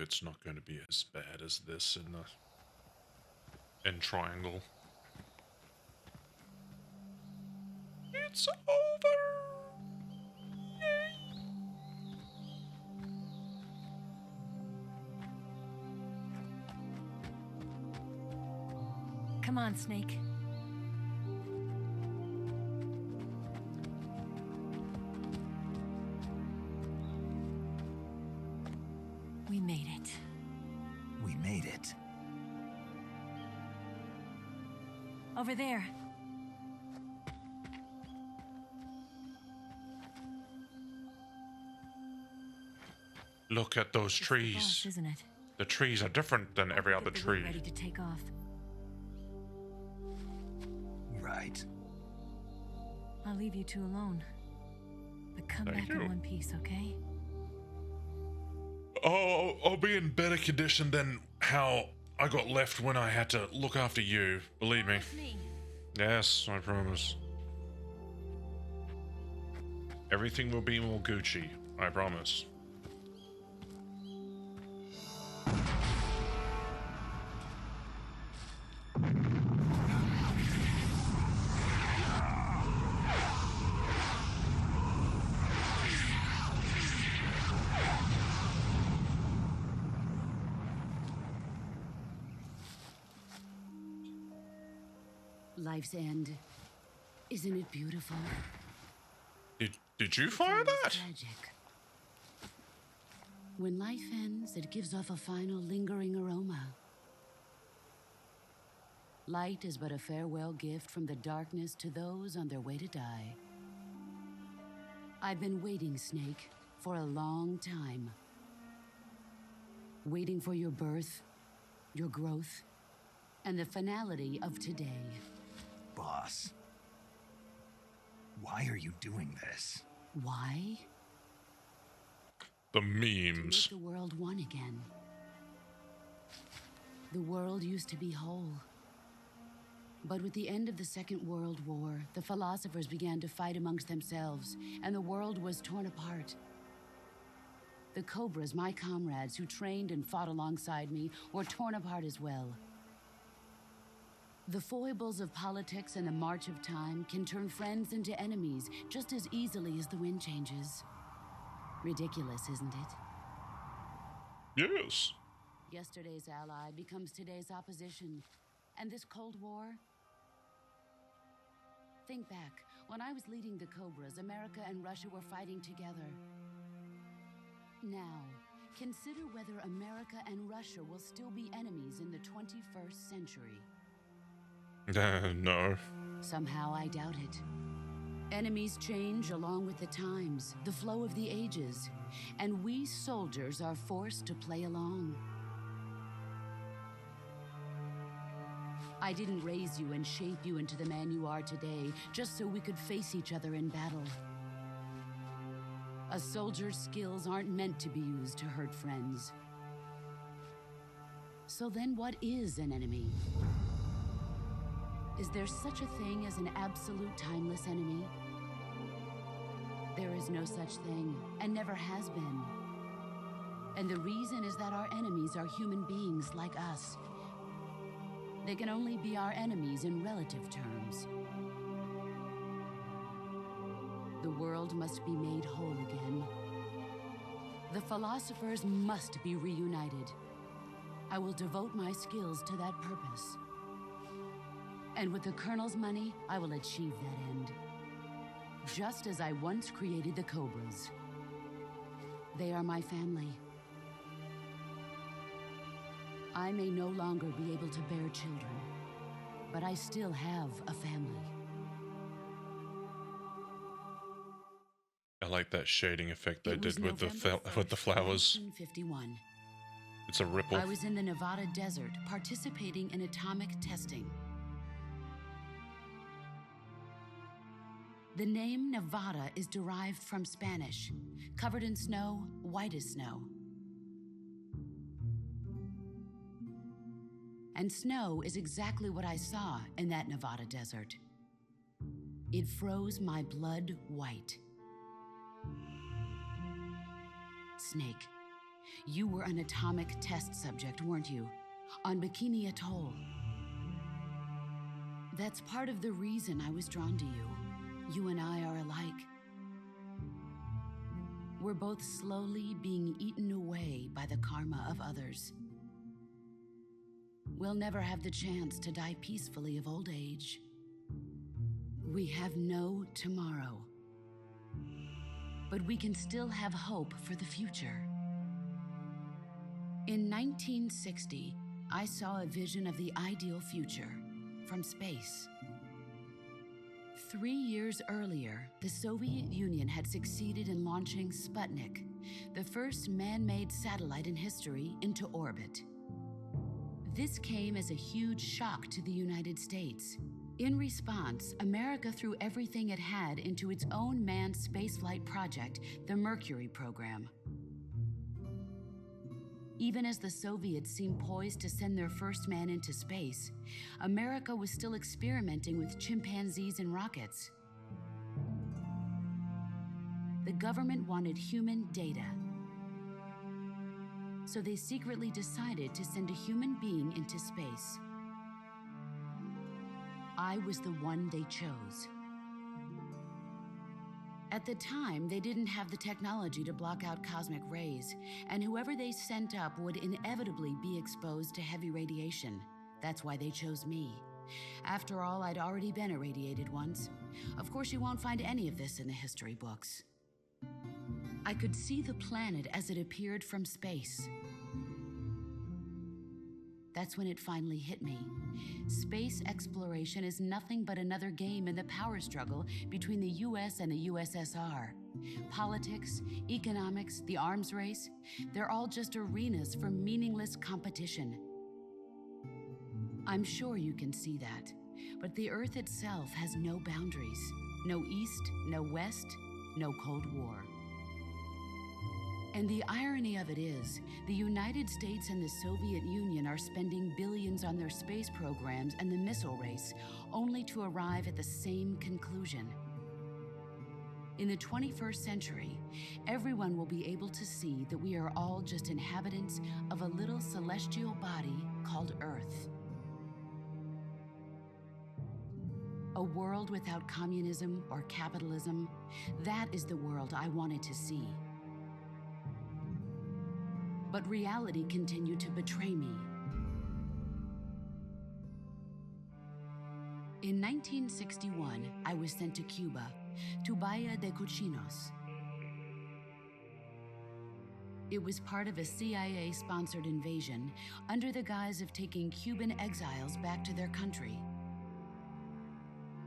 it's not going to be as bad as this in the triangle. It's over! Yay! Come on, Snake. We made it. We made it. Over there. Look at those It's the trees. boss, isn't it? The trees are different than every other Good that we're tree. ready to take off. Right. I'll leave you two alone. But come Thank back you. in one piece, okay? Oh, I'll be in better condition than how I got left when I had to look after you. Believe me. Promise me. Yes, I promise. Everything will be more Gucci. I promise. Life's end. Isn't it beautiful? Did you fire It's that? tragic. When life ends, it gives off a final lingering aroma. Light is but a farewell gift from the darkness to those on their way to die. I've been waiting, Snake, for a long time. Waiting for your birth, your growth, and the finality of today. Boss. Why are you doing this? Why? The To memes. make the world one again. The world used to be whole. But with the end of the Second World War, the philosophers began to fight amongst themselves, and the world was torn apart. The Cobras, my comrades who trained and fought alongside me, were torn apart as well. The foibles of politics and the march of time can turn friends into enemies just as easily as the wind changes. Ridiculous, isn't it? Yes. Yesterday's ally becomes today's opposition. And this Cold War? Think back. When I was leading the Cobras, America and Russia were fighting together. Now, consider whether America and Russia will still be enemies in the 21st century. No. Somehow I doubt it. Enemies change along with the times, the flow of the ages, and we soldiers are forced to play along. I didn't raise you and shape you into the man you are today just so we could face each other in battle. A soldier's skills aren't meant to be used to hurt friends. So then what is an enemy? Is there such a thing as an absolute timeless enemy? There is no such thing, and never has been. And the reason is that our enemies are human beings like us. They can only be our enemies in relative terms. The world must be made whole again. The philosophers must be reunited. I will devote my skills to that purpose. And with the Colonel's money, I will achieve that end. Just as I once created the Cobras. They are my family. I may no longer be able to bear children, but I still have a family. I like that shading effect they It was did with the November with the 1st, flowers. 1951. It's a ripple. I was in the Nevada desert participating in atomic testing. The name Nevada is derived from Spanish, covered in snow, white as snow. And snow is exactly what I saw in that Nevada desert. It froze my blood white. Snake, You were an atomic test subject, weren't you? On Bikini Atoll. That's part of the reason I was drawn to you. You and I are alike. We're both slowly being eaten away by the karma of others. We'll never have the chance to die peacefully of old age. We have no tomorrow. But we can still have hope for the future. In 1960, I saw a vision of the ideal future from space. 3 years earlier, the Soviet Union had succeeded in launching Sputnik, the first man-made satellite in history, into orbit. This came as a huge shock to the United States. In response, America threw everything it had into its own manned spaceflight project, the Mercury program. Even as the Soviets seemed poised to send their first man into space, America was still experimenting with chimpanzees and rockets. The government wanted human data, so they secretly decided to send a human being into space. I was the one they chose. At the time, they didn't have the technology to block out cosmic rays, and whoever they sent up would inevitably be exposed to heavy radiation. That's why they chose me. After all, I'd already been irradiated once. Of course, you won't find any of this in the history books. I could see the planet as it appeared from space. That's when it finally hit me. Space exploration is nothing but another game in the power struggle between the US and the USSR. Politics, economics, the arms race, they're all just arenas for meaningless competition. I'm sure you can see that, but the Earth itself has no boundaries. No East, no West, no Cold War. And the irony of it is, the United States and the Soviet Union are spending billions on their space programs and the missile race, only to arrive at the same conclusion. In the 21st century, everyone will be able to see that we are all just inhabitants of a little celestial body called Earth. A world without communism or capitalism, that is the world I wanted to see. But reality continued to betray me. In 1961, I was sent to Cuba, to Bahia de Cochinos. It was part of a CIA-sponsored invasion under the guise of taking Cuban exiles back to their country.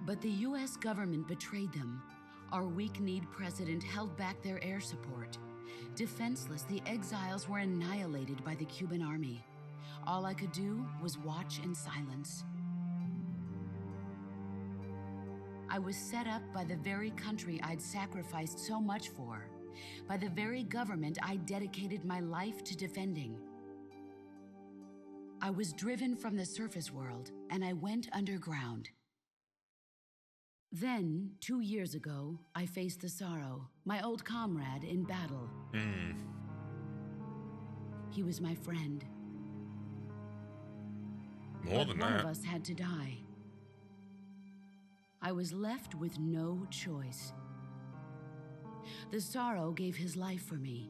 But the US government betrayed them. Our weak-kneed president held back their air support. Defenseless, the exiles were annihilated by the Cuban army. All I could do was watch in silence. I was set up by the very country I'd sacrificed so much for, by the very government I dedicated my life to defending. I was driven from the surface world, and I went underground. Then, 2 years ago, I faced the Sorrow, my old comrade in battle. He was my friend. More than one that. of us had to die. I was left with no choice. The Sorrow gave his life for me.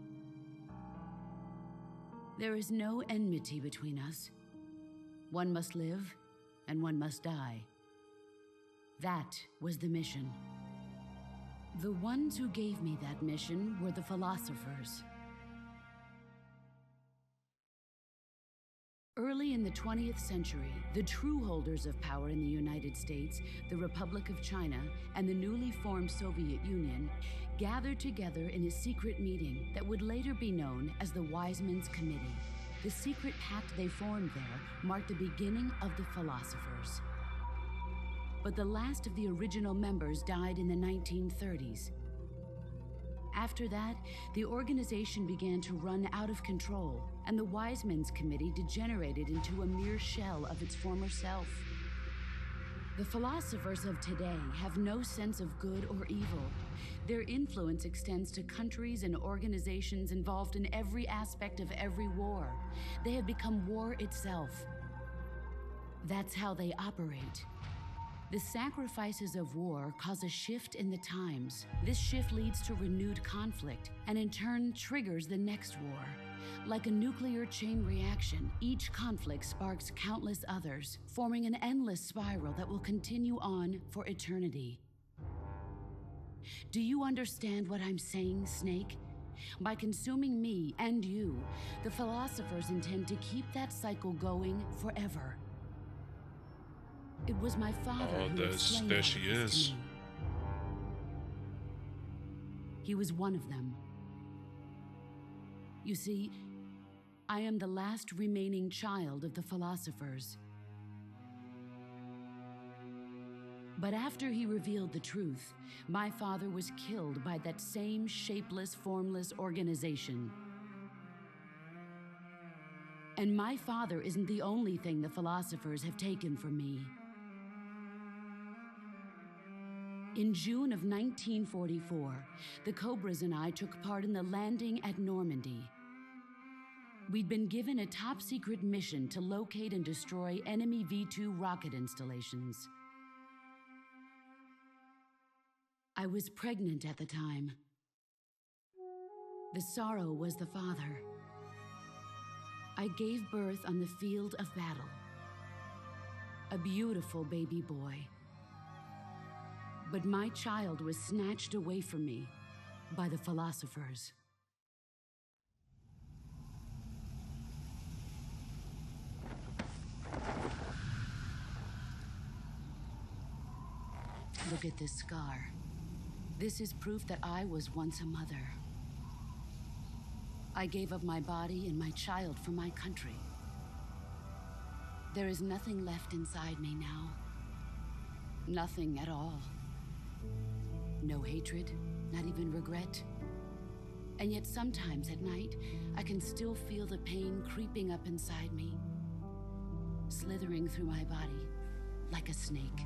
There is no enmity between us. One must live, and one must die. That was the mission. The ones who gave me that mission were the philosophers. Early in the 20th century, the true holders of power in the United States, the Republic of China, and the newly formed Soviet Union gathered together in a secret meeting that would later be known as the Wise Men's Committee. The secret pact they formed there marked the beginning of the philosophers. But the last of the original members died in the 1930s. After that, the organization began to run out of control, and the Wise Men's Committee degenerated into a mere shell of its former self. The philosophers of today have no sense of good or evil. Their influence extends to countries and organizations involved in every aspect of every war. They have become war itself. That's how they operate. The sacrifices of war cause a shift in the times. This shift leads to renewed conflict and in turn triggers the next war. Like a nuclear chain reaction, each conflict sparks countless others, forming an endless spiral that will continue on for eternity. Do you understand what I'm saying, Snake? By consuming me and you, the philosophers intend to keep that cycle going forever. It was my father who explained there all she of this is. to me. He was one of them. You see, I am the last remaining child of the philosophers. But after he revealed the truth, my father was killed by that same shapeless, formless organization. And my father isn't the only thing the philosophers have taken from me. In June of 1944, the Cobras and I took part in the landing at Normandy. We'd been given a top-secret mission to locate and destroy enemy V-2 rocket installations. I was pregnant at the time. The sorrow was the father. I gave birth on the field of battle. A beautiful baby boy. But my child was snatched away from me by the philosophers. Look at this scar. This is proof that I was once a mother. I gave up my body and my child for my country. There is nothing left inside me now. Nothing at all. No hatred, not even regret. And yet sometimes at night, I can still feel the pain creeping up inside me, slithering through my body like a snake.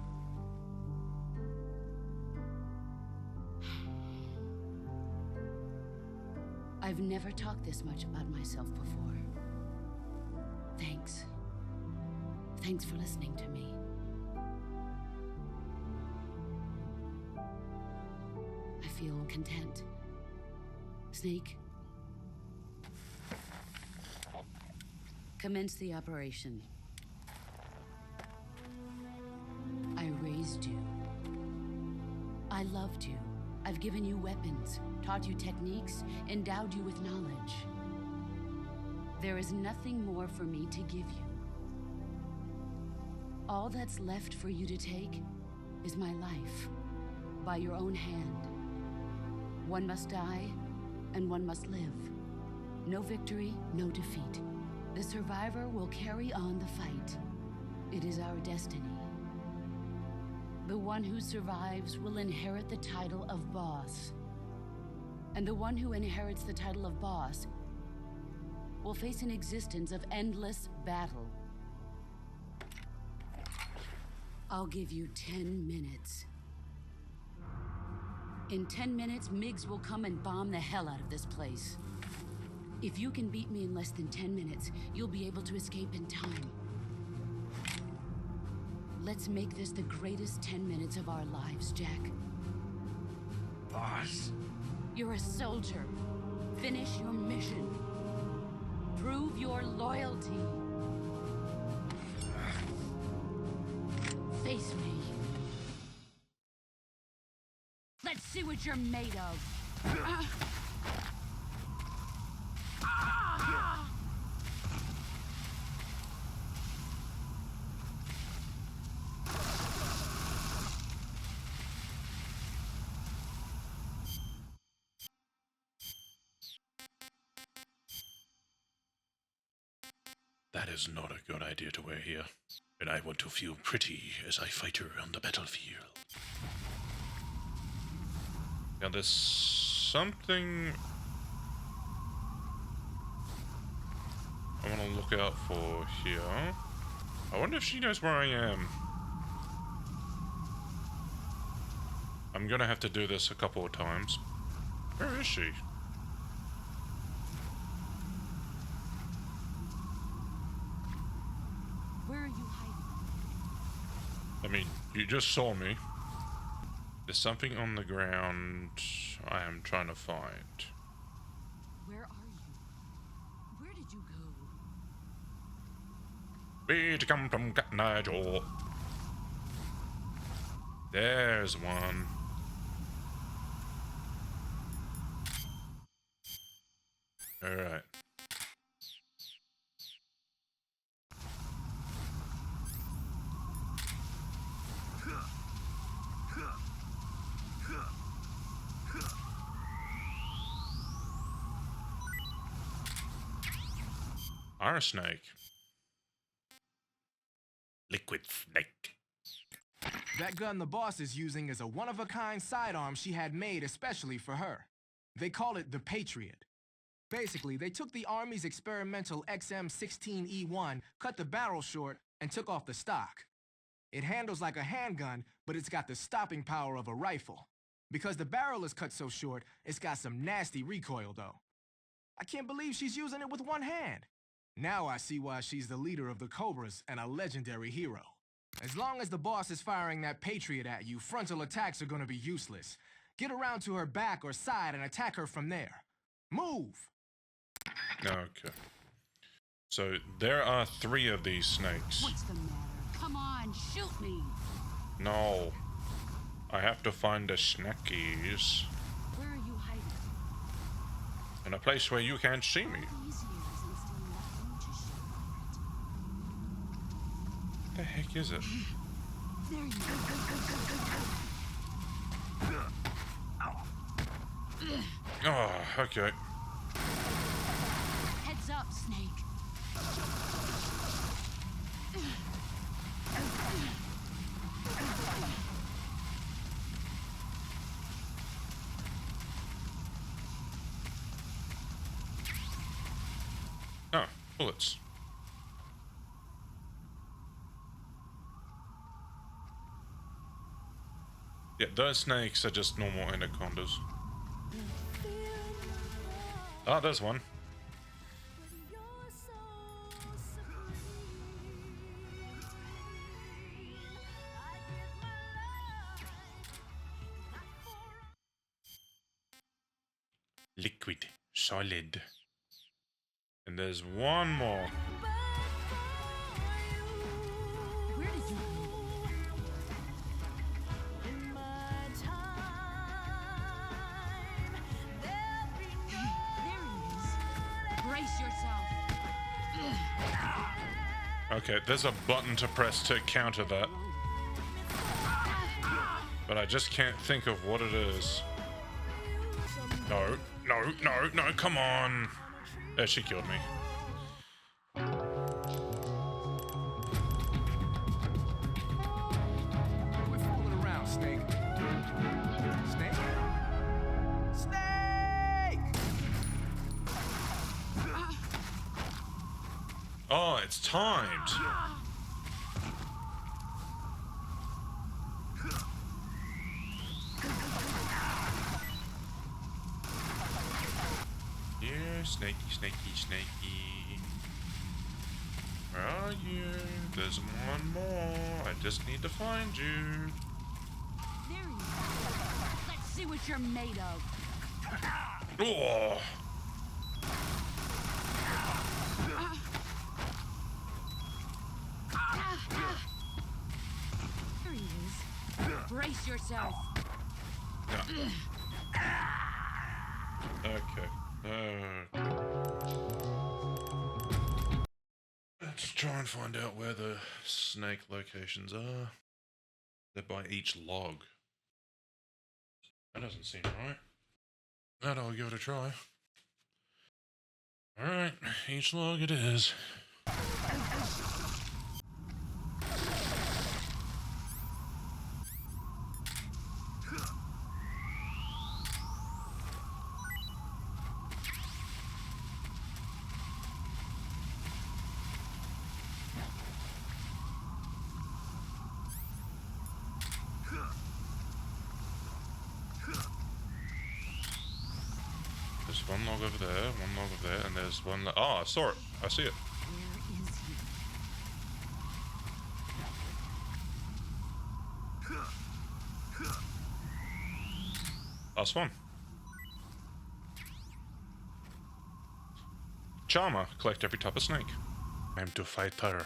I've never talked this much about myself before. Thanks. Thanks for listening to me. I feel content. Snake, commence the operation. I raised you. I loved you. I've given you weapons, taught you techniques, endowed you with knowledge. There is nothing more for me to give you. All that's left for you to take is my life, by your own hand. One must die, and one must live. No victory, no defeat. The survivor will carry on the fight. It is our destiny. The one who survives will inherit the title of boss. And the one who inherits the title of boss will face an existence of endless battle. I'll give you 10 minutes. In 10 minutes, MiGs will come and bomb the hell out of this place. If you can beat me in less than 10 minutes, you'll be able to escape in time. Let's make this the greatest 10 minutes of our lives, Jack. Boss. You're a soldier. Finish your mission. Prove your loyalty. Face me. Let's see what you're made of. That is not a good idea to wear here. And I want to feel pretty as I fight her on the battlefield. Now there's something I want to look out for here. I wonder if she knows where I am. I'm gonna have to do this a couple of times. Where is she? Where are you hiding? I mean, you just saw me. There's something on the ground I am trying to find. Where are you? Where did you go? We to come from Nigel. There's one. Alright. Our snake. Liquid snake. That gun the boss is using is a one-of-a-kind sidearm she had made especially for her. They call it the Patriot. Basically, they took the Army's experimental XM-16E1, cut the barrel short, and took off the stock. It handles like a handgun, but it's got the stopping power of a rifle. Because the barrel is cut so short, it's got some nasty recoil, though. I can't believe she's using it with one hand. Now I see why she's the leader of the Cobras and a legendary hero. As long as the boss is firing that Patriot at you, frontal attacks are gonna be useless. Get around to her back or side and attack her from there. Move! Okay. So there are 3 of these snakes. What's the matter? Come on, shoot me! No. I have to find the snackies Where are you hiding? in a place where you can't see me. These years and still nothing to show What the heck is it? for it. There you go. Oh, okay. Heads up, Snake. Oh, bullets. Yeah, those snakes are just normal anacondas. Oh, there's one. Liquid, solid. And there's one more. Where did you go? There he is. Brace yourself. Okay, there's a button to press to counter that. But I just can't think of what it is. No, no, no, no, come on. There, she killed me. Quit fooling around, Snake. Snake? Snake! Oh, it's timed. Yeah, snaky, snaky, snaky. Where are you? There's one more. I just need to find you. There he is. Let's see what you're made of. Oh. There he is. Brace yourself. No. Okay. Let's try and find out where the snake locations are. They're by each log. That doesn't seem right. But I'll give it a try. Alright, each log it is. one log over there, one log over there, and there's one. Oh, I saw it. I see it. Where is he? Last one. Charmer. Collect every type of snake. Time to fight her.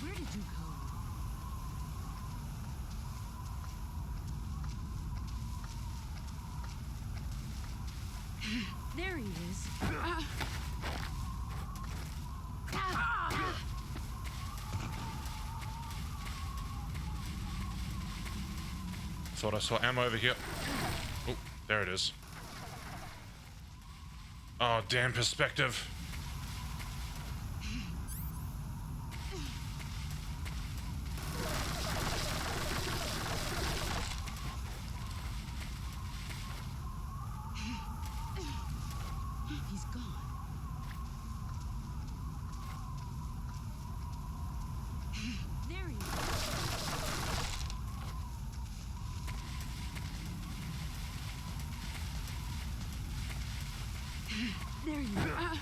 Where did you go? There he is. Thought I saw ammo over here. Oh, there it is. Oh, damn perspective. He's gone. There he is. There you are.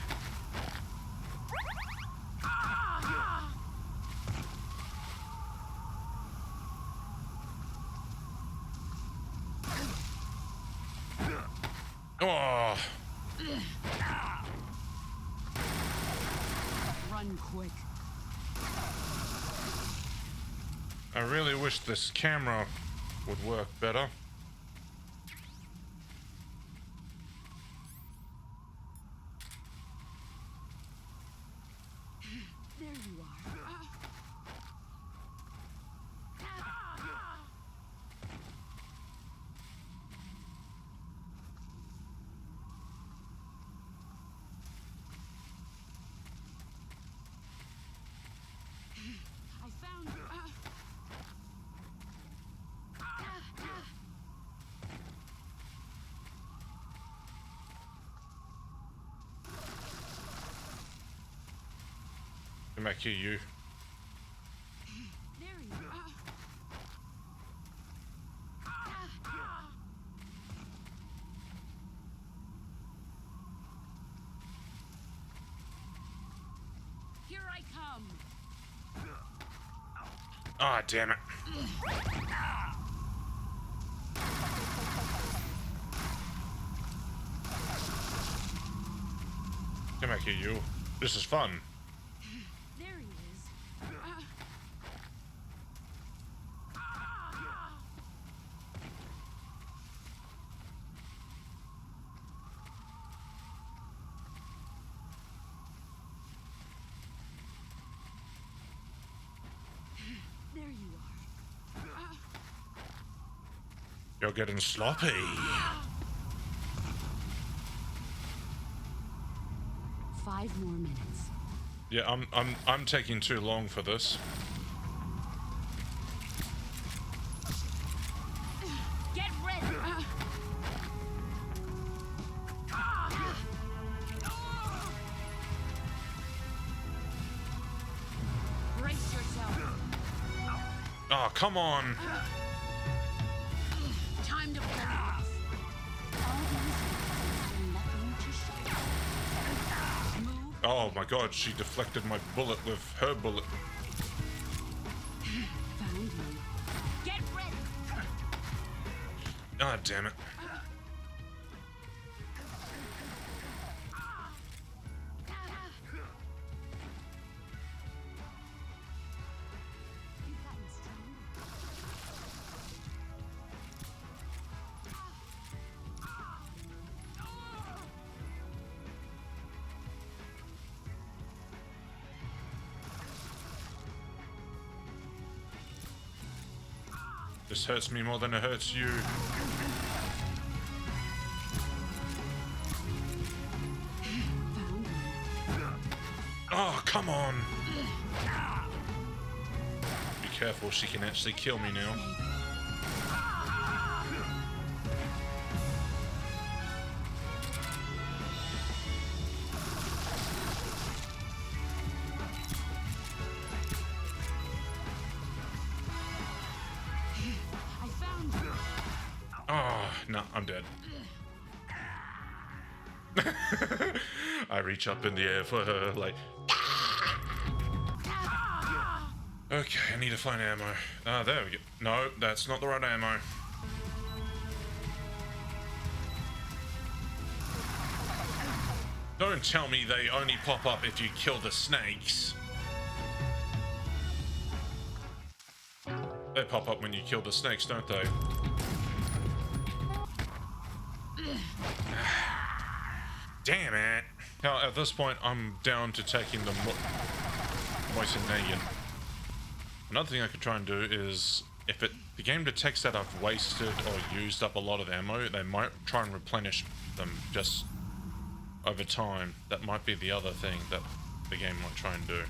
Oh, Run quick. I really wish this camera would work better. There you are. I found you. Come back here, you. There you are. Here I come. Ah, damn it. Come back here, you. This is fun. There he is. There you are. You're getting sloppy. 5 more minutes. Yeah, I'm taking too long for this. Get ready. Brace yourself. Oh, come on. Time to pull off. All these are nothing to show. Move. Oh my god, she deflected my bullet with her bullet. Found you. Get ready. Ah, damn it. You've gotten stronger. This hurts me more than it hurts you. Be careful, she can actually kill me now. Oh, no, I'm dead. I reach up in the air for her, like... Okay, I need to find ammo. Ah, there we go. No, that's not the right ammo. Don't tell me they only pop up if you kill the snakes. They pop up when you kill the snakes, don't they? Damn it. Now, at this point, I'm down to taking the Moisenagan. Another thing I could try and do is, if the game detects that I've wasted or used up a lot of ammo, they might try and replenish them just over time. That might be the other thing that the game might try and do.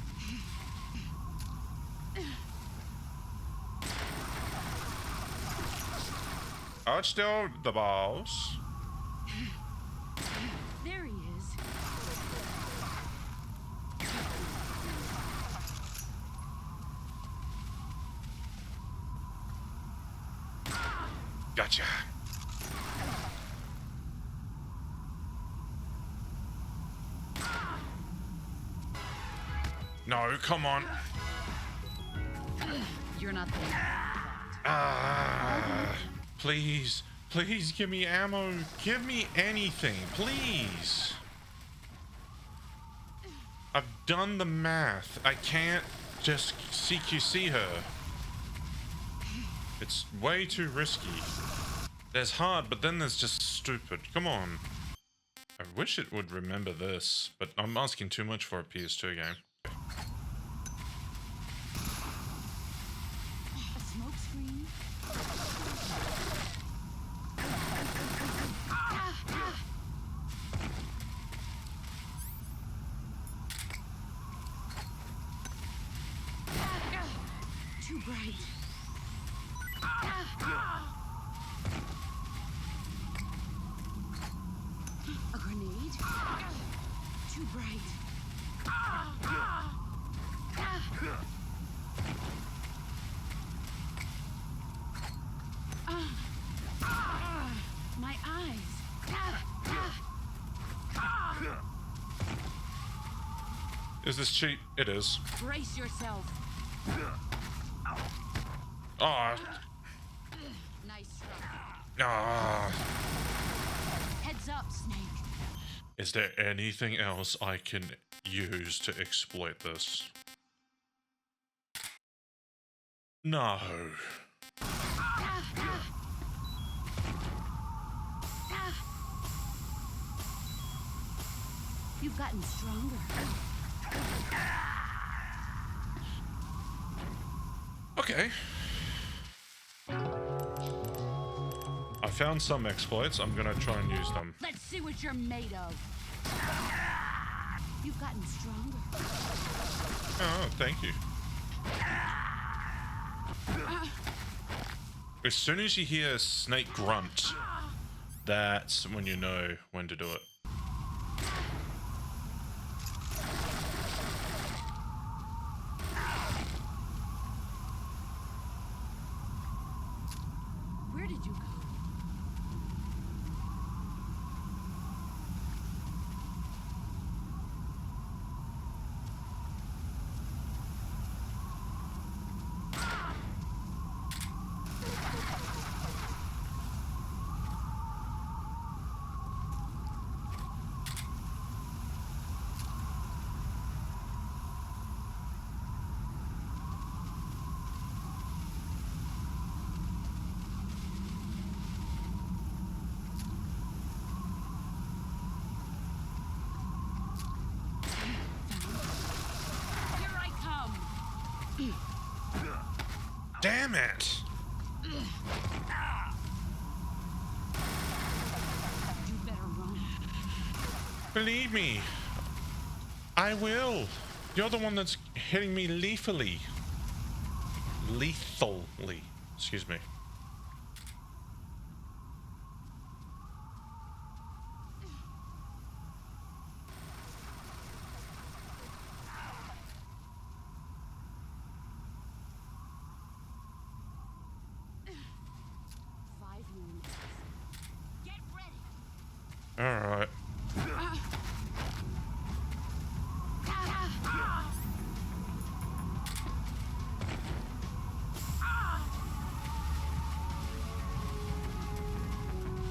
Oh, it's still the boss. There he is. Gotcha. No, come on. You're not the Please, please give me ammo. Give me anything, please. I've done the math. I can't just CQC her. It's way too risky. There's hard, but then there's just stupid. Come on. I wish it would remember this, but I'm asking too much for a PS2 game. A smoke screen? Too bright. A grenade? Too bright. My eyes. Is this cheap? It is. Brace yourself. Ah. Nice struck. Ah. Heads up, Snake. Is there anything else I can use to exploit this? No. You've gotten stronger. Okay. I found some exploits. I'm gonna try and use them. Let's see what you're made of. You've gotten stronger. Oh, thank you. As soon as you hear a snake grunt, that's when you know when to do it. Where did you go? Damn it! You better run. Believe me, I will. You're the one that's hitting me lethally. Lethally. Excuse me. Alright.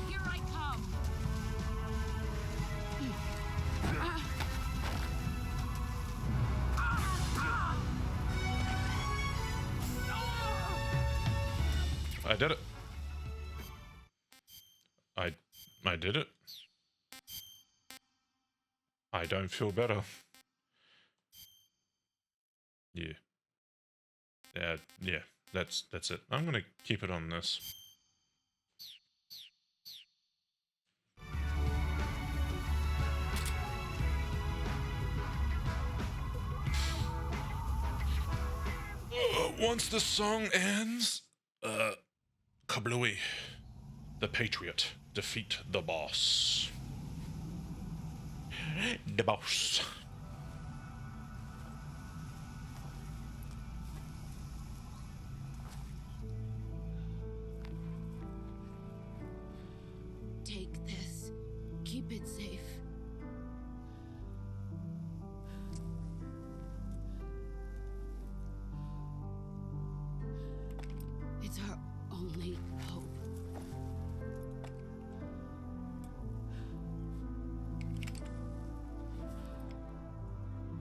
Here I come. I did it. I did it. I don't feel better. Yeah. Yeah, that's it. I'm gonna keep it on this. Once the song ends, kablooey. The Patriot defeat the boss. The boss. Take this. Keep it safe. It's our only hope.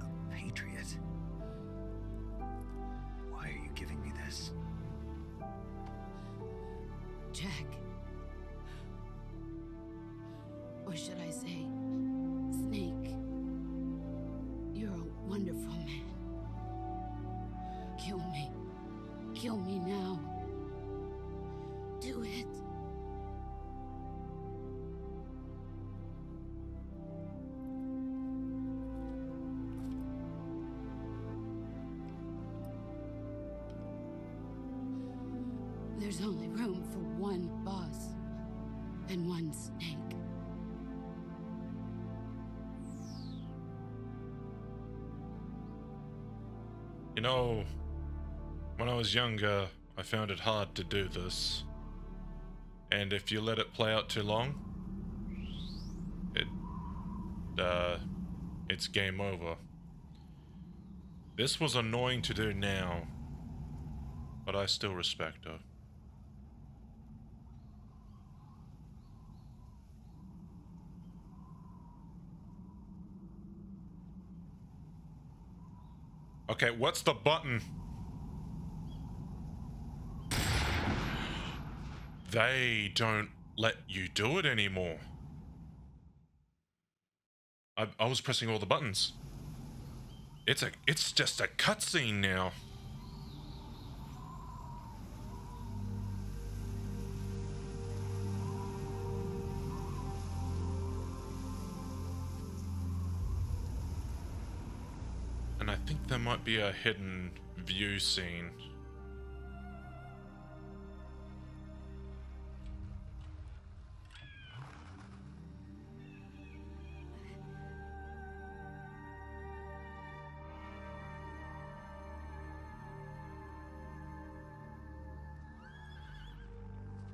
A Patriot? Why are you giving me this? Jack. Or should I say, Snake? You're a wonderful man. Kill me. Kill me now. Do it. There's only room for one boss and one snake. You know, when I was younger, I found it hard to do this. And if you let it play out too long, it's game over. This was annoying to do now, but I still respect her. Okay, what's the button? They don't let you do it anymore. I was pressing all the buttons. It's just a cutscene now. And I think there might be a hidden view scene.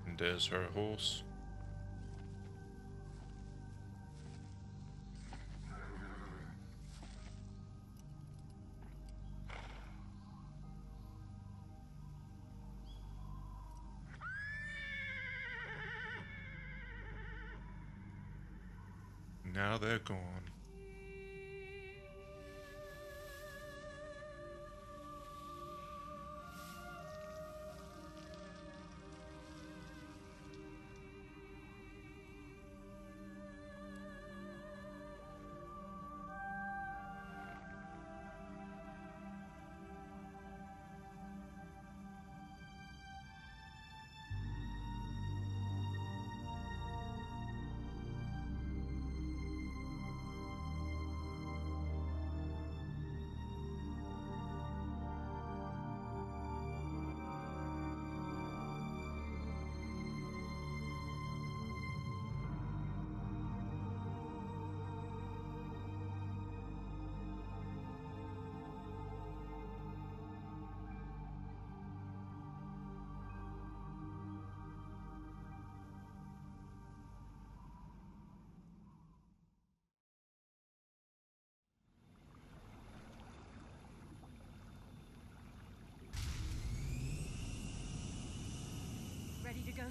And there's her horse. Now they're gone.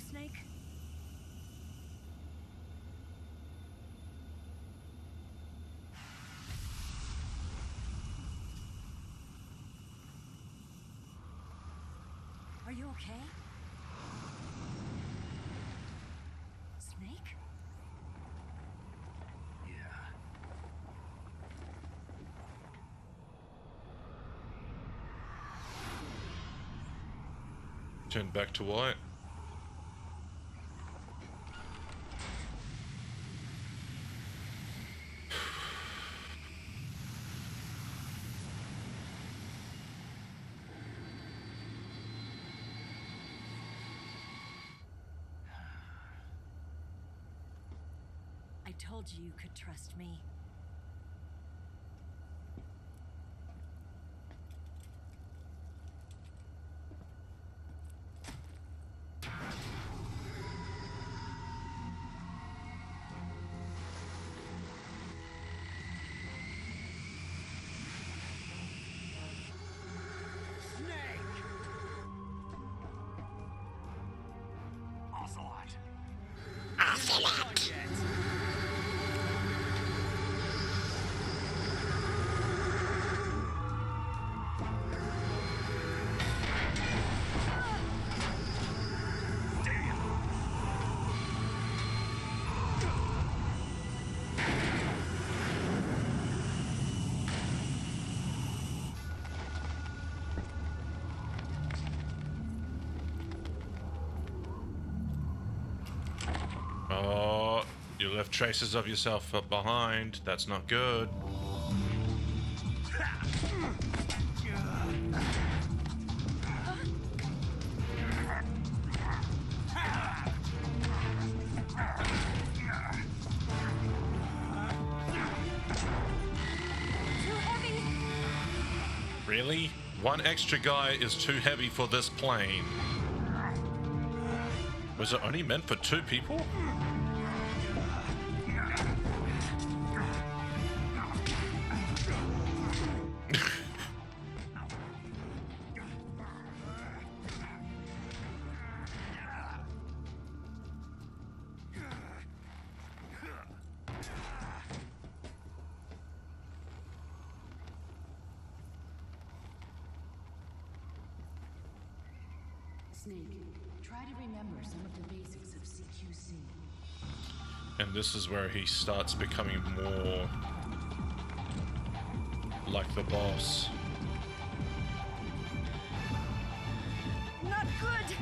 Snake? Are you okay? Snake? Yeah. Turn back to white. I told you you could trust me. Ocelot. Oh, you left traces of yourself up behind. That's not good. Too heavy! Really? One extra guy is too heavy for this plane. Was it only meant for 2 people? Snake, try to remember some of the basics of CQC. And this is where he starts becoming more like the boss. Not good!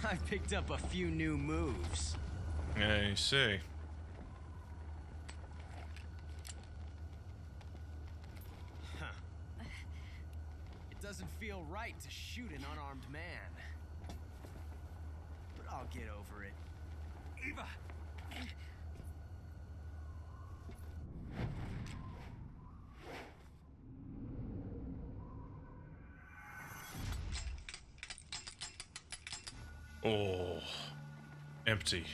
I picked up a few new moves. Yeah, you see. It doesn't feel right to shoot an unarmed man. But I'll get over it. Eva! Oh, empty.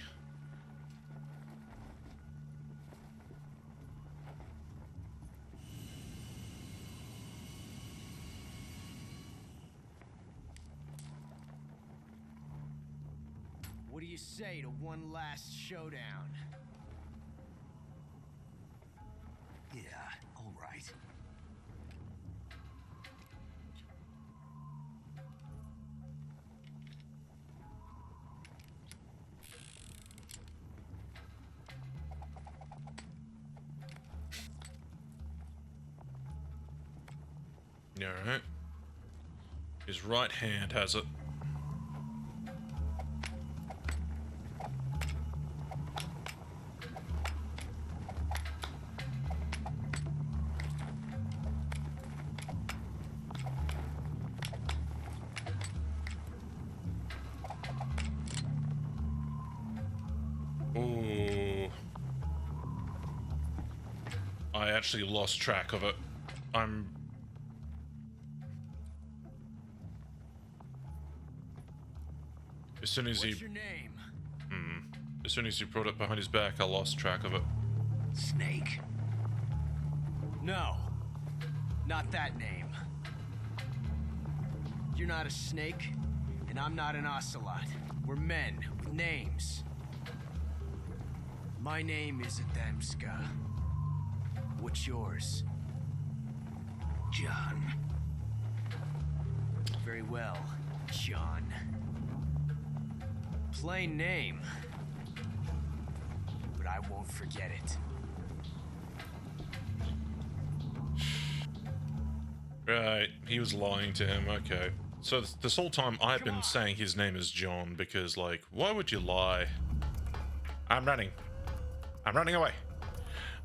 What do you say to one last showdown? Yeah, all right. Yeah, all right. His right hand has it. Ooh. I actually lost track of it. As soon as What's your name? As soon as he brought it behind his back, I lost track of it. Snake. No, not that name. You're not a snake, and I'm not an ocelot. We're men with names. My name is Adamska. What's yours? John. Very well, John. Plain name. But I won't forget it. Right, he was lying to him, okay. So this whole time I've been saying his name is John because, like, why would you lie? I'm running. I'm running away.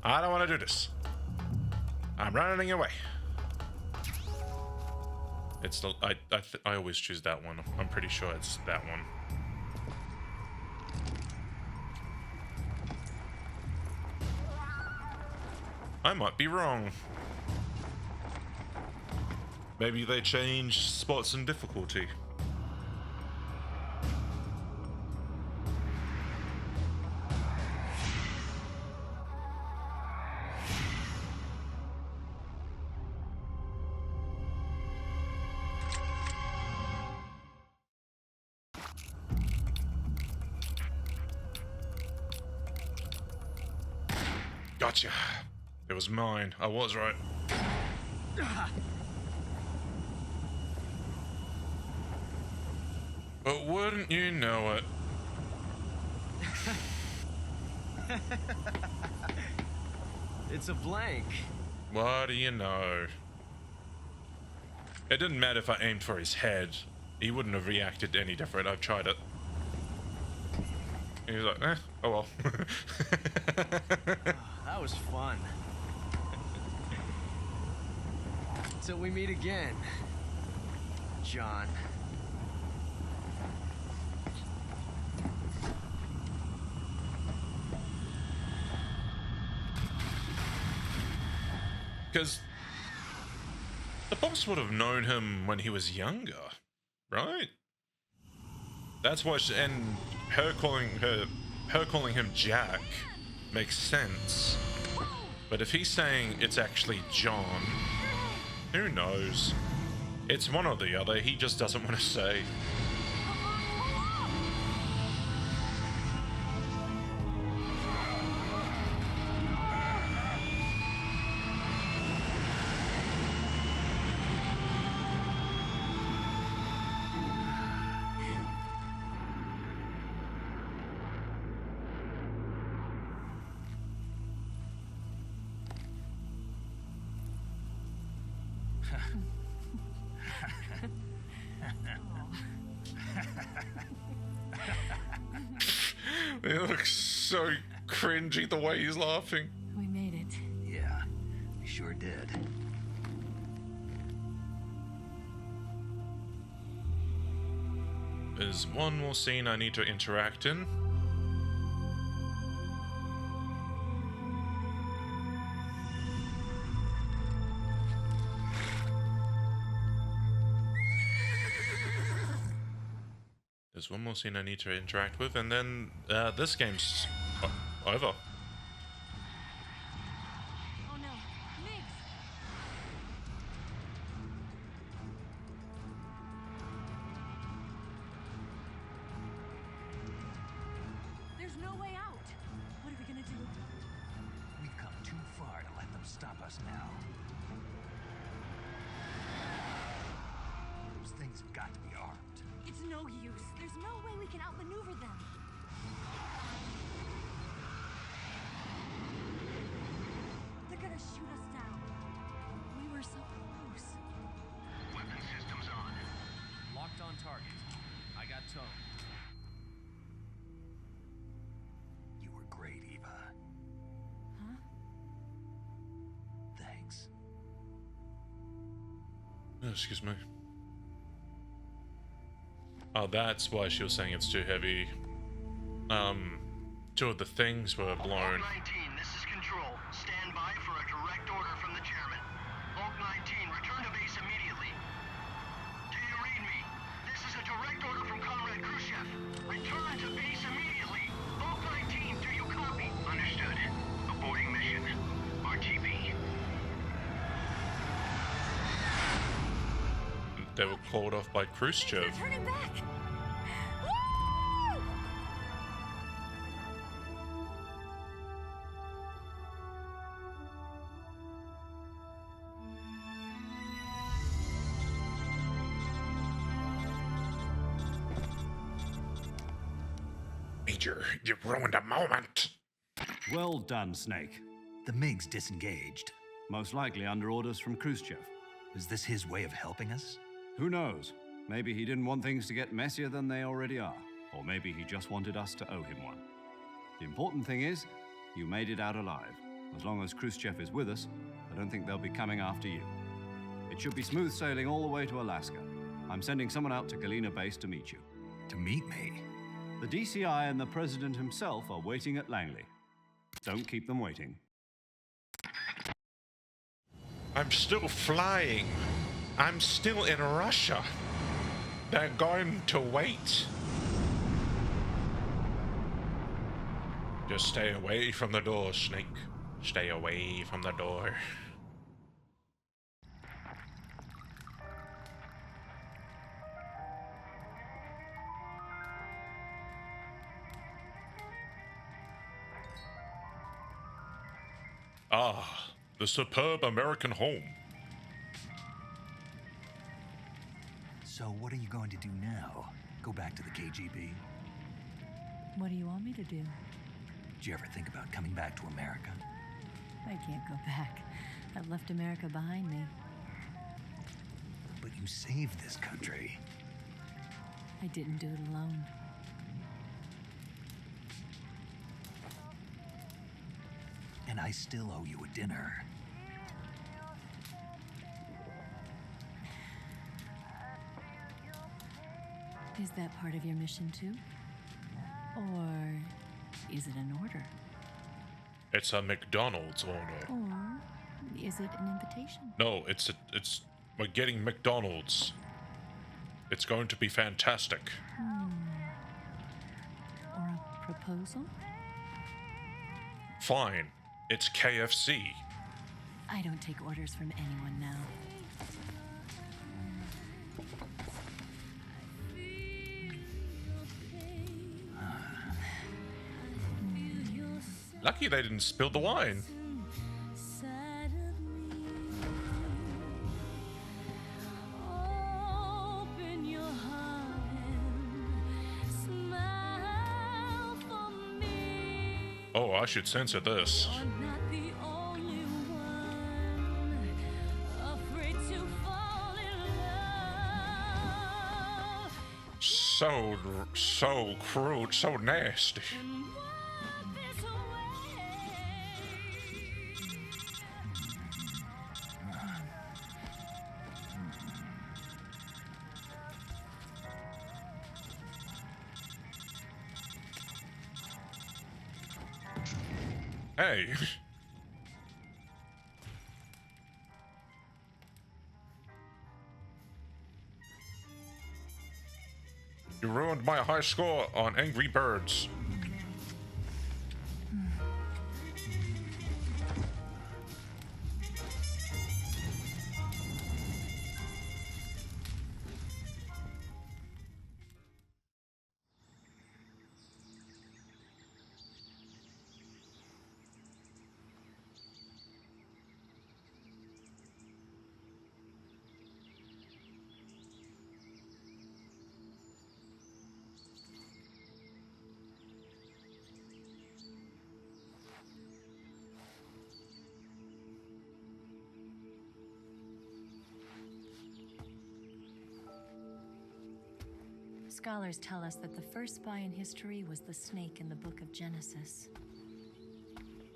I don't want to do this. I'm running away. It's the I always choose that one. I'm pretty sure it's that one. I might be wrong. Maybe they changed spots and difficulty. Gotcha. It was mine. I was right. But wouldn't you know it? It's a blank. What do you know? It didn't matter if I aimed for his head. He wouldn't have reacted any different. I've tried it. He was like, eh, oh well. That was fun. Till we meet again, John. Because the boss would have known him when he was younger, right? That's why and her calling him Jack makes sense. But if he's saying it's actually John, who knows? It's one or the other. He just doesn't want to say. It looks so cringy the way he's laughing. We made it. Yeah, we sure did. There's one more scene I need to interact in. There's one more scene I need to interact with, and then this game's over. Oh no, Migs! There's no way out. What are we gonna do? We've come too far to let them stop us now. Those things have got to be armed. It's no use. There's no way we can outmaneuver them. They're gonna shoot us down. We were so close. Weapon systems on. Oh, excuse me. Oh, that's why she was saying it's too heavy. Two of the things were blown. Oak 19, this is Control. Stand by for a direct order from the chairman. Oak 19, return to base immediately. Do you read me? This is a direct order from Comrade Khrushchev. Return to base immediately. Oak 19, do you copy? Understood. Aborting mission. RTB. They were called off by Khrushchev. Turning back! Major, you ruined a moment. Well done, Snake. The MiG's disengaged. Most likely under orders from Khrushchev. Is this his way of helping us? Who knows? Maybe he didn't want things to get messier than they already are. Or maybe he just wanted us to owe him one. The important thing is, you made it out alive. As long as Khrushchev is with us, I don't think they'll be coming after you. It should be smooth sailing all the way to Alaska. I'm sending someone out to Galena Base to meet you. To meet me? The DCI and the President himself are waiting at Langley. Don't keep them waiting. I'm still flying. I'm still in Russia. They're going to wait. Just stay away from the door, Snake. Stay away from the door. Ah, the superb American home. So what are you going to do now? Go back to the KGB? What do you want me to do? Did you ever think about coming back to America? I can't go back. I've left America behind me. But you saved this country. I didn't do it alone. And I still owe you a dinner. Is that part of your mission too? Or is it an order? It's a McDonald's order. Or is it an invitation? No, it's we're getting McDonald's. It's going to be fantastic. Or a proposal? Fine. It's KFC. I don't take orders from anyone now. Lucky they didn't spill the wine. Oh, I should censor this. So crude, so nasty. Hey. You ruined my high score on Angry Birds. Scholars tell us that the first spy in history was the snake in the book of Genesis.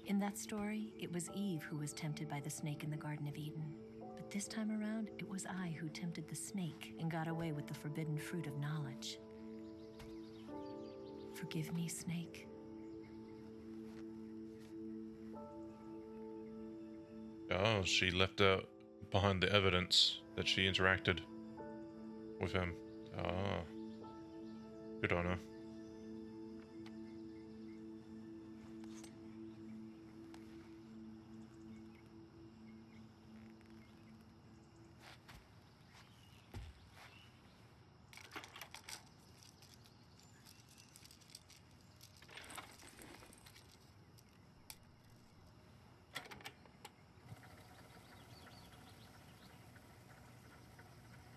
In that story, it was Eve who was tempted by the snake in the Garden of Eden. But But this time around, it was I who tempted the snake and got away with the forbidden fruit of knowledge. Forgive me, Snake. Oh, she left out behind the evidence that she interacted with him. Ah, good on her.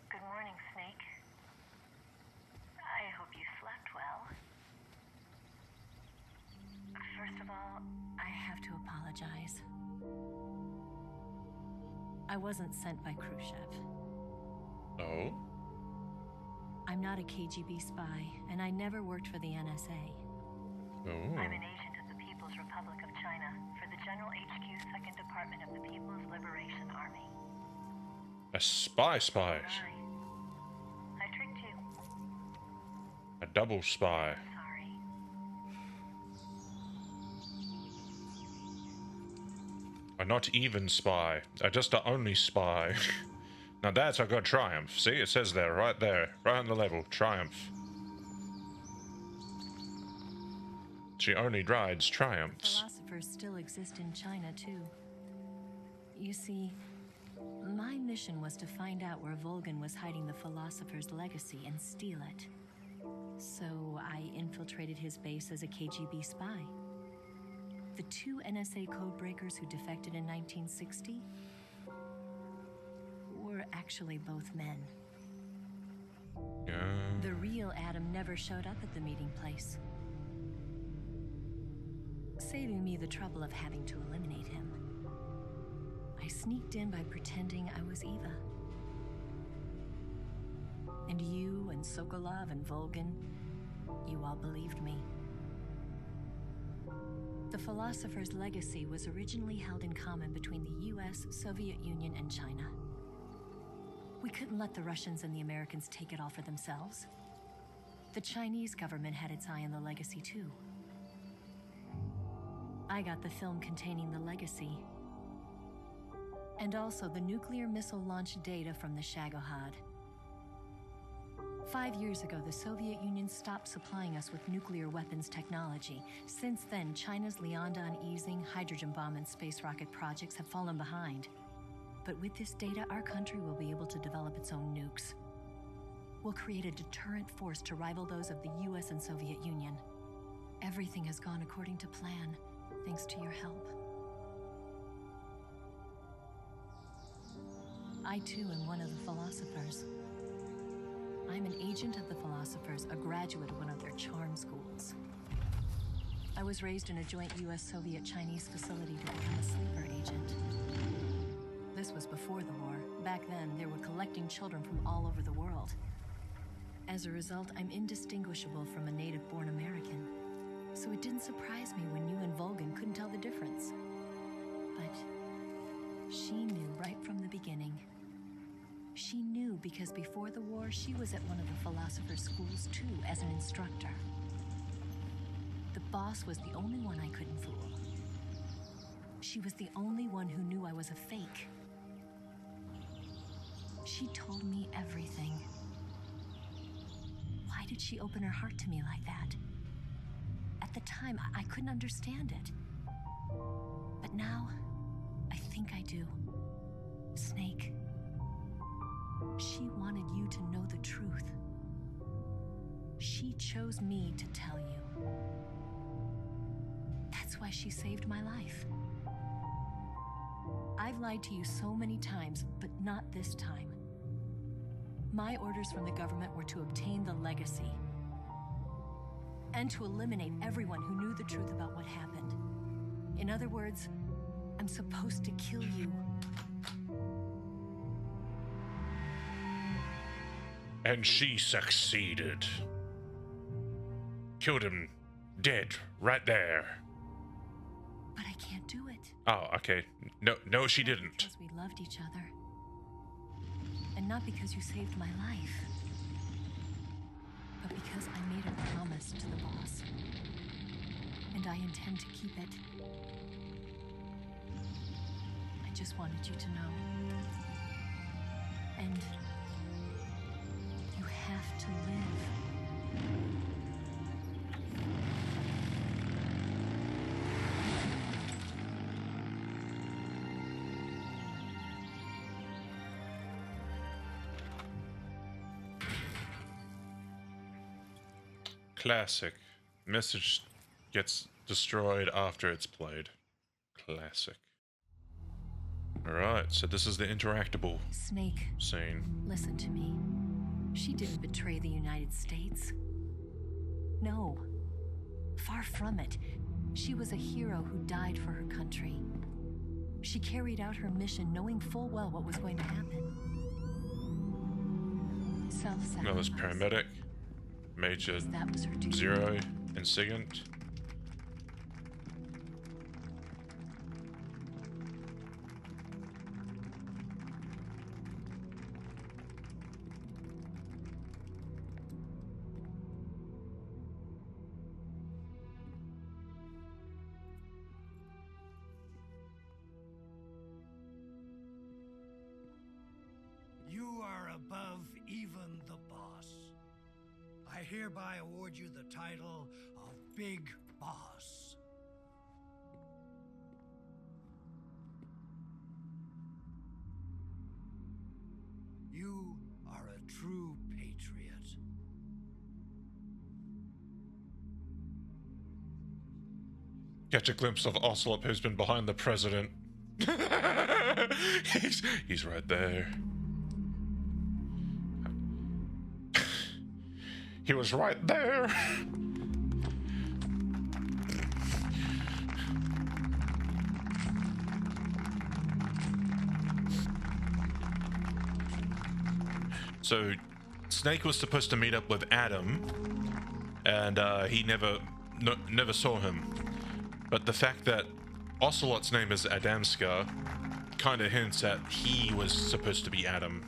Good morning, Snake. I hope you slept well. First of all, I have to apologize. I wasn't sent by Khrushchev. Oh? I'm not a KGB spy, and I never worked for the NSA. Oh. I'm an agent of the People's Republic of China for the General HQ 2nd Department of the People's Liberation Army. A spy. Sorry. I tricked you. A double spy. Sorry. A not even spy. Just a only spy. Now that's a good triumph. See, it says there, right on the label, triumph. She only rides triumphs. Philosophers still exist in China, too. You see, my mission was to find out where Volgan was hiding the philosopher's legacy and steal it. So I infiltrated his base as a KGB spy. The 2 NSA codebreakers who defected in 1960 were actually both men. Yeah. The real Adam never showed up at the meeting place, saving me the trouble of having to eliminate him. I sneaked in by pretending I was Eva. And you and Sokolov and Volgan, you all believed me. The philosopher's legacy was originally held in common between the US, Soviet Union, and China. We couldn't let the Russians and the Americans take it all for themselves. The Chinese government had its eye on the legacy too. I got the film containing the legacy, and also the nuclear missile launch data from the Shagohod. 5 years ago, the Soviet Union stopped supplying us with nuclear weapons technology. Since then, China's Liaodong easing, hydrogen bomb, and space rocket projects have fallen behind. But with this data, our country will be able to develop its own nukes. We'll create a deterrent force to rival those of the US and Soviet Union. Everything has gone according to plan, thanks to your help. I too am one of the philosophers. I'm an agent of the philosophers, a graduate of one of their charm schools. I was raised in a joint US-Soviet-Chinese facility to become a sleeper agent. This was before the war. Back then, they were collecting children from all over the world. As a result, I'm indistinguishable from a native-born American. So it didn't surprise me when you and Volgan couldn't tell the difference. But she knew right from the beginning. She knew because before the war, she was at one of the philosopher's schools too, as an instructor. The boss was the only one I couldn't fool. She was the only one who knew I was a fake. She told me everything. Why did she open her heart to me like that? At the time, I couldn't understand it. But now, I think I do. Snake. She wanted you to know the truth. She chose me to tell you. That's why she saved my life. I've lied to you so many times, but not this time. My orders from the government were to obtain the legacy and to eliminate everyone who knew the truth about what happened. In other words, I'm supposed to kill you. And she succeeded. Killed him dead right there. But I can't do it. Oh, okay. No, she didn't. Because we loved each other. And not because you saved my life, but because I made a promise to the boss. And I intend to keep it. I just wanted you to know. And you have to live. Classic. Message gets destroyed after it's played. Classic. Alright, so this is the interactable Snake, scene. listen to me. She didn't betray the United States. No. Far from it. She was a hero who died for her country. She carried out her mission knowing full well what was going to happen. Self-sacrifice. Now there's paramedic, Major That was her duty. Zero, and Sigint. You are above even the boss. I hereby award you the title of Big Boss. You are a true patriot. Catch a glimpse of Ocelot, who's been behind the president. he's right there. He was right there. So, Snake was supposed to meet up with Adam, and he never saw him. But the fact that Ocelot's name is Adamska kind of hints that he was supposed to be Adam,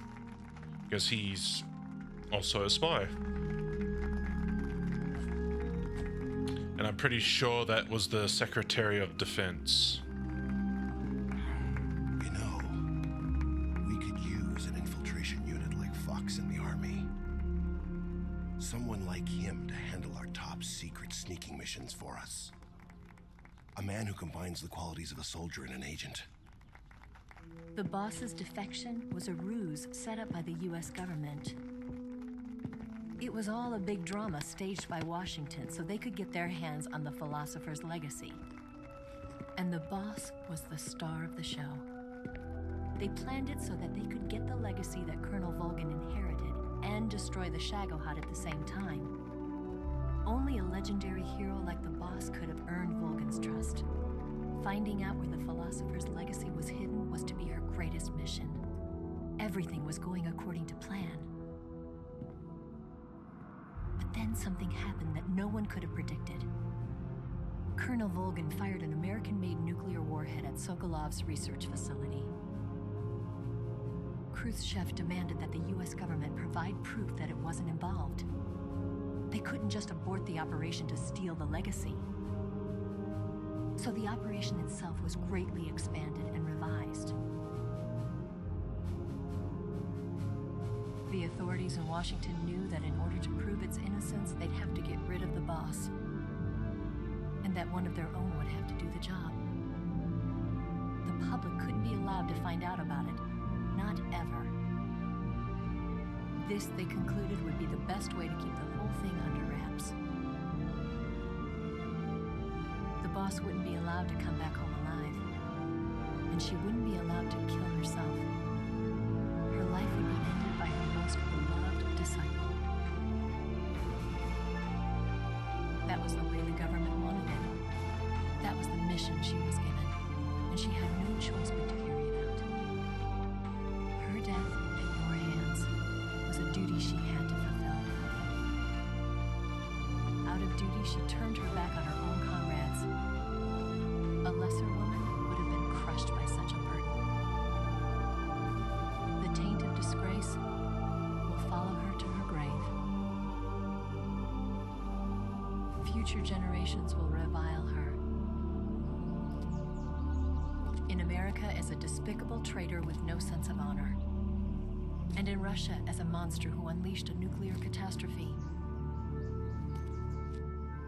because he's also a spy. And I'm pretty sure that was the Secretary of Defense. You know, we could use an infiltration unit like Fox in the Army. Someone like him to handle our top secret sneaking missions for us. A man who combines the qualities of a soldier and an agent. The boss's defection was a ruse set up by the US government. It was all a big drama staged by Washington so they could get their hands on the philosopher's legacy. And the boss was the star of the show. They planned it so that they could get the legacy that Colonel Volgan inherited and destroy the Shagohod at the same time. Only a legendary hero like the boss could have earned Volgan's trust. Finding out where the philosopher's legacy was hidden was to be her greatest mission. Everything was going according to plan. But then something happened that no one could have predicted. Colonel Volgan fired an American-made nuclear warhead at Sokolov's research facility. Khrushchev demanded that the US government provide proof that it wasn't involved. They couldn't just abort the operation to steal the legacy. So the operation itself was greatly expanded and revised. The authorities in Washington knew that in order to prove its innocence, they'd have to get rid of the boss. And that one of their own would have to do the job. The public couldn't be allowed to find out about it. Not ever. This, they concluded, would be the best way to keep the whole thing under wraps. The boss wouldn't be allowed to come back home alive. And she wouldn't be allowed to kill herself. Her life would be ended by her most beloved disciple. That was the way the government wanted it. That was the mission she was given. And she had no choice but to carry it out. Her death at your hands was a duty she had to fulfill. Out of duty, she turned her back on her own comrades. A lesser woman would have been crushed by such a burden. The taint of disgrace future generations will revile her. In America as a despicable traitor with no sense of honor. And in Russia as a monster who unleashed a nuclear catastrophe.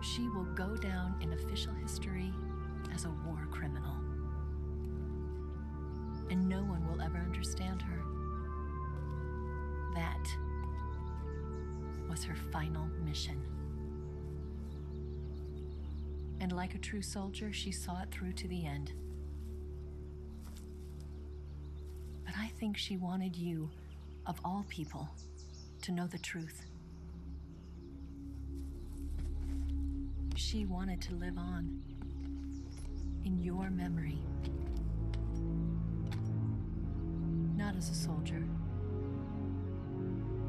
She will go down in official history as a war criminal. And no one will ever understand her. That was her final mission. And like a true soldier, she saw it through to the end. But I think she wanted you, of all people, to know the truth. She wanted to live on in your memory. Not as a soldier,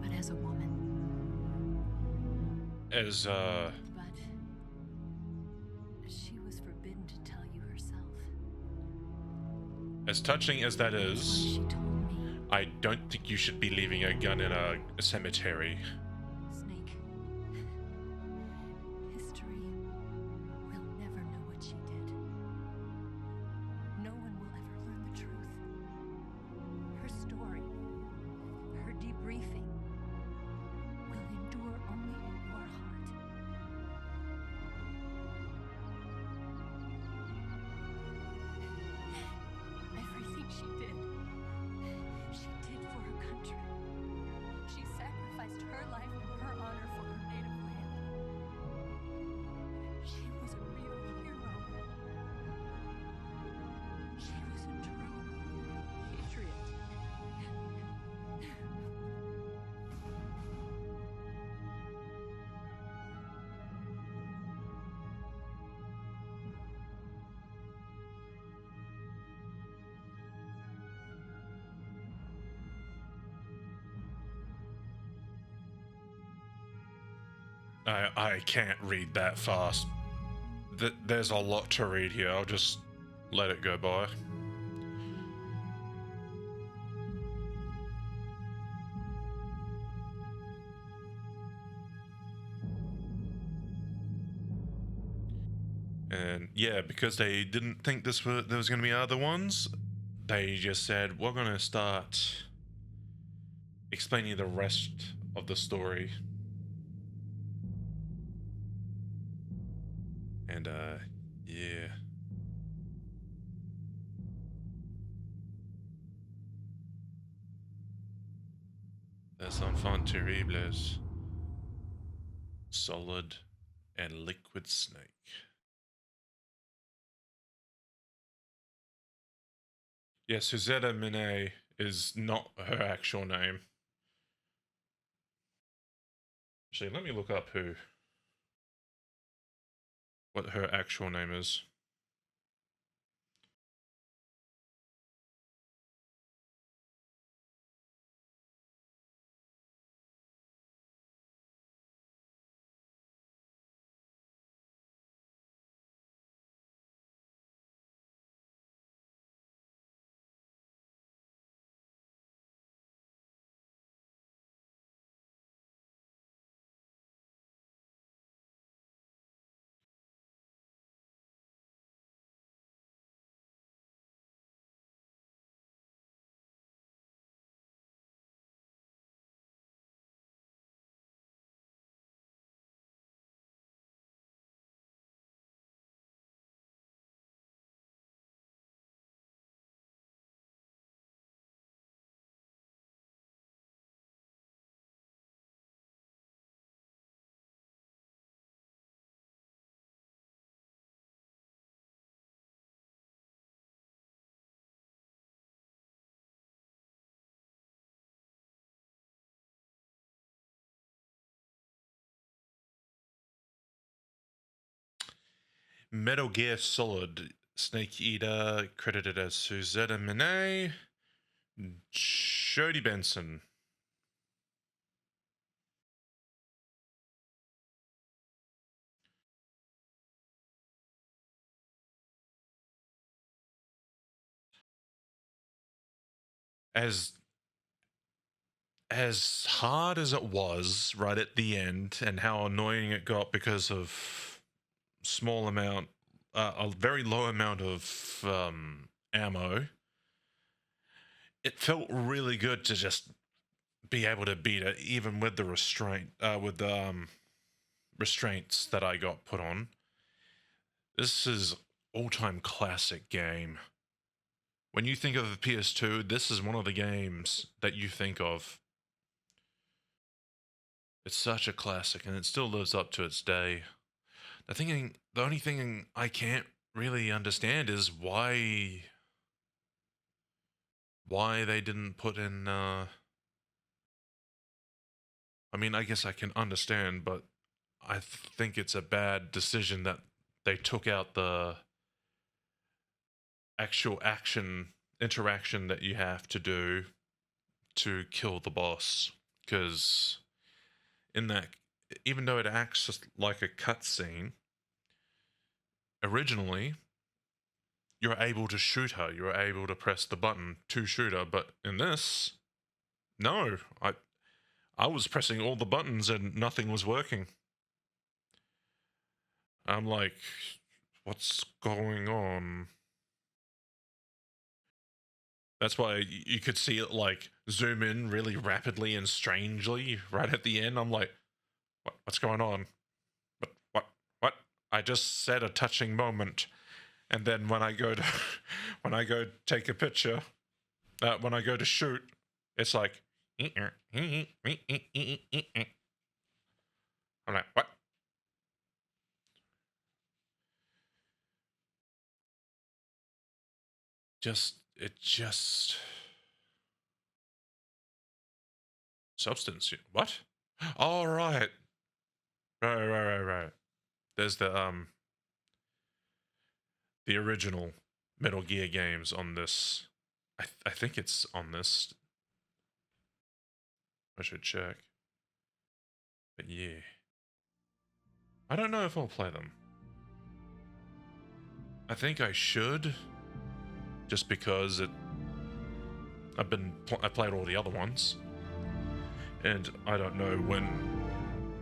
but as a woman. As, But she was forbidden to tell you herself. as touching as that is, She told me, I don't think you should be leaving a gun in a cemetery. Snake, history will never know what she did. No one will ever learn the truth. Her story, her debriefing, will endure only in your heart. Everything she did for her country. She sacrificed her life and her honor for her native land. She was a real hero. She was a true patriot. I can't read that fast. There's a lot to read here. I'll just let it go by. And yeah, because they didn't think there was going to be other ones, they just said, we're going to start explaining the rest of the story. And, yeah. Des enfants terribles. Solid and liquid snake. Yeah, Suzetta Minet is not her actual name. Actually, let me look up what her actual name is. Metal Gear Solid Snake Eater, credited as Suzetta Minet, Jody Benson. As hard as it was right at the end, and how annoying it got because of small amount, a very low amount of ammo, it felt really good to just be able to beat it, even with the restraints that I got put on. This is all-time classic game. When you think of the PS2, this is one of the games that you think of. It's such a classic, and it still lives up to its day. The only thing I can't really understand is why they didn't put in. I mean, I guess I can understand, but I think it's a bad decision that they took out the actual interaction that you have to do to kill the boss, because in that, even though it acts just like a cutscene, originally you're able to shoot her, you're able to press the button to shoot her, but in this, no, I was pressing all the buttons and nothing was working. I'm like, what's going on? That's why you could see it like zoom in really rapidly and strangely right at the end. I'm like, what's going on? What? I just said a touching moment, and then when I go to take a picture, when I go to shoot, it's like, I'm like, what? Substance. What? All right. Right. There's the original Metal Gear games on this. I think it's on this. I should check. But yeah. I don't know if I'll play them. I think I should. Just because I played all the other ones. And I don't know when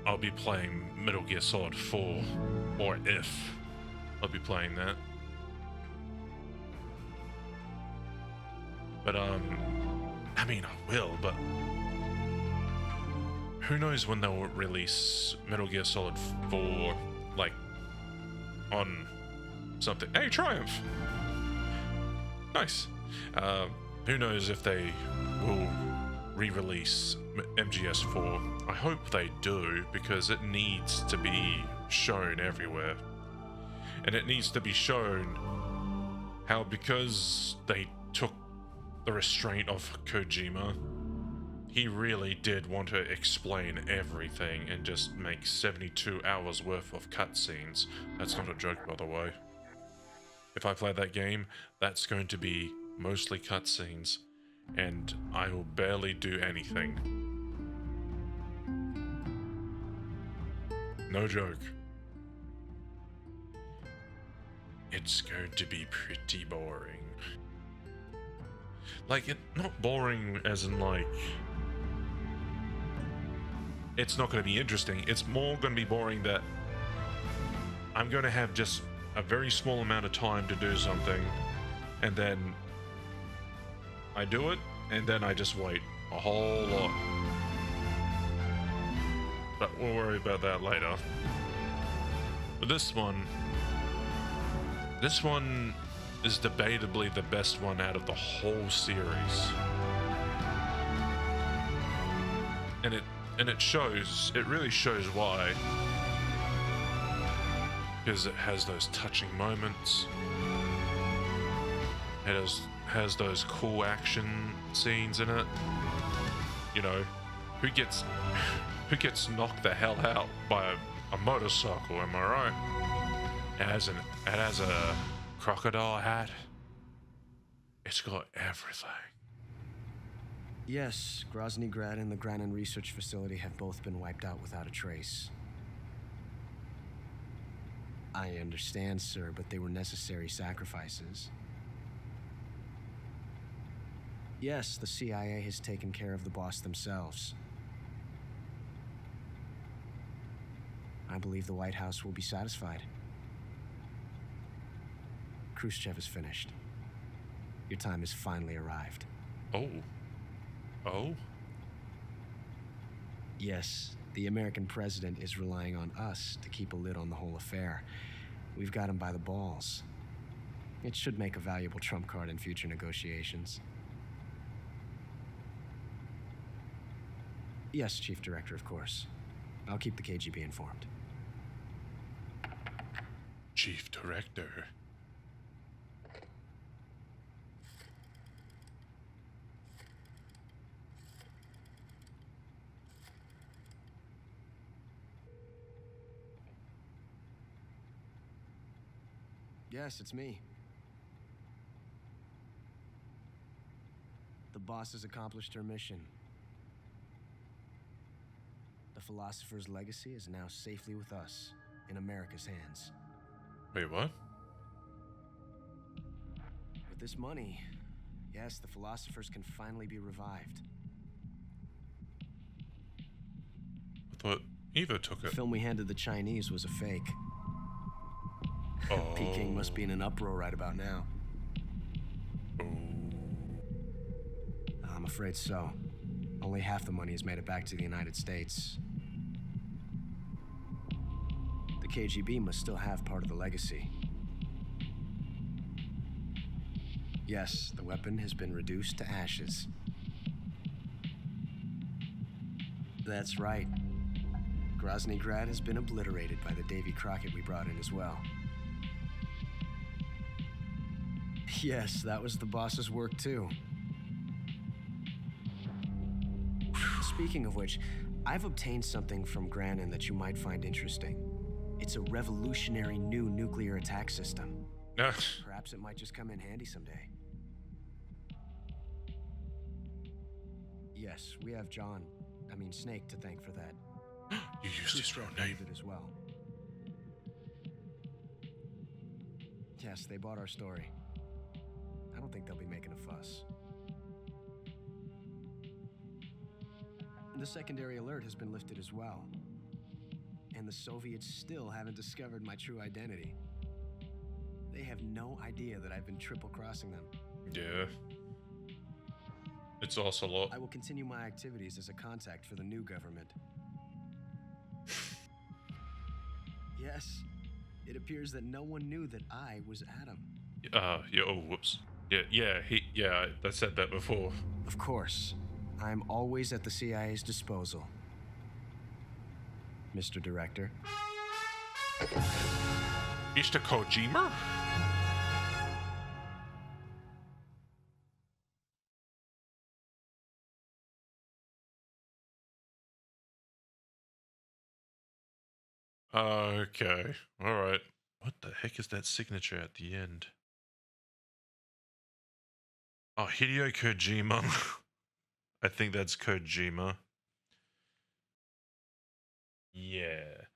I'll be playing Metal Gear Solid 4, or if I'll be playing that. But I mean, I will, but who knows when they'll release Metal Gear Solid 4, like, on something. Hey, Triumph! Nice. Who knows if they will re-release MGS4. I hope they do, because it needs to be shown everywhere. And it needs to be shown how, because they took the restraint of Kojima, he really did want to explain everything and just make 72 hours worth of cutscenes. That's not a joke, by the way. If I play that game, that's going to be mostly cutscenes, and I will barely do anything. No joke. It's going to be pretty boring. Like, not boring as in like, it's not going to be interesting. It's more going to be boring that I'm going to have just a very small amount of time to do something, and then I do it, and then I just wait a whole lot. But we'll worry about that later. But this one is debatably the best one out of the whole series. And it really shows why. Because it has those touching moments. It has those cool action scenes in it. You know, who gets knocked the hell out by a motorcycle, am I right? It has a crocodile hat. It's got everything. Yes, Grozny Grad and the Granin Research Facility have both been wiped out without a trace. I understand, sir, but they were necessary sacrifices. Yes, the CIA has taken care of the boss themselves. I believe the White House will be satisfied. Khrushchev is finished. Your time has finally arrived. Oh. Oh? Yes, the American president is relying on us to keep a lid on the whole affair. We've got him by the balls. It should make a valuable trump card in future negotiations. Yes, Chief Director, of course. I'll keep the KGB informed. Chief Director. Yes, it's me. The boss has accomplished her mission. The philosopher's legacy is now safely with us, in America's hands. Wait, what? With this money, yes, the philosophers can finally be revived. I thought Eva took The it. film we handed the Chinese was a fake. Oh. Peking must be in an uproar right about now. Oh. I'm afraid so. Only half the money has made it back to the United States. The KGB must still have part of the legacy. Yes, the weapon has been reduced to ashes. That's right. Grozny Grad has been obliterated by the Davy Crockett we brought in as well. Yes, that was the boss's work too. Speaking of which, I've obtained something from Granin that you might find interesting. It's a revolutionary new nuclear attack system. Perhaps it might just come in handy someday. Yes, we have Snake to thank for that. You used his real name. It as well. Yes, they bought our story. I don't think they'll be making a fuss. The secondary alert has been lifted as well. And the Soviets still haven't discovered my true identity. They have no idea that I've been triple-crossing them. Yeah. It's also a lot. I will continue my activities as a contact for the new government. Yes, it appears that no one knew that I was Adam. Yeah, oh, whoops. Yeah, I said that before. Of course. I'm always at the CIA's disposal. Mr. Director. Mr. Kojima? Okay, alright. What the heck is that signature at the end? Oh, Hideo Kojima. I think that's Kojima. Yeah.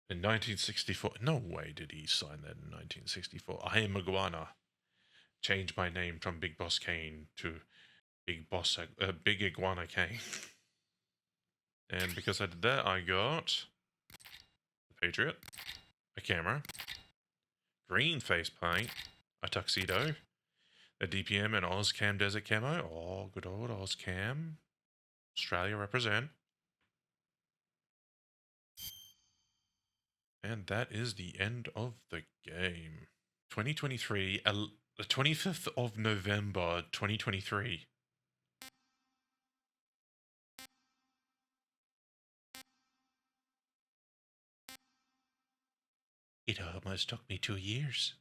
In 1964. No way did he sign that in 1964. I am Iguana. Change my name from Big Boss Kane to Big Iguana Kane. And because I did that, I got the Patriot, a camera, green face paint, a tuxedo, a DPM and Ozcam Desert Camo. Oh, good old Ozcam. Australia represent. And that is the end of the game. 2023, the 25th of November, 2023. It almost took me 2 years.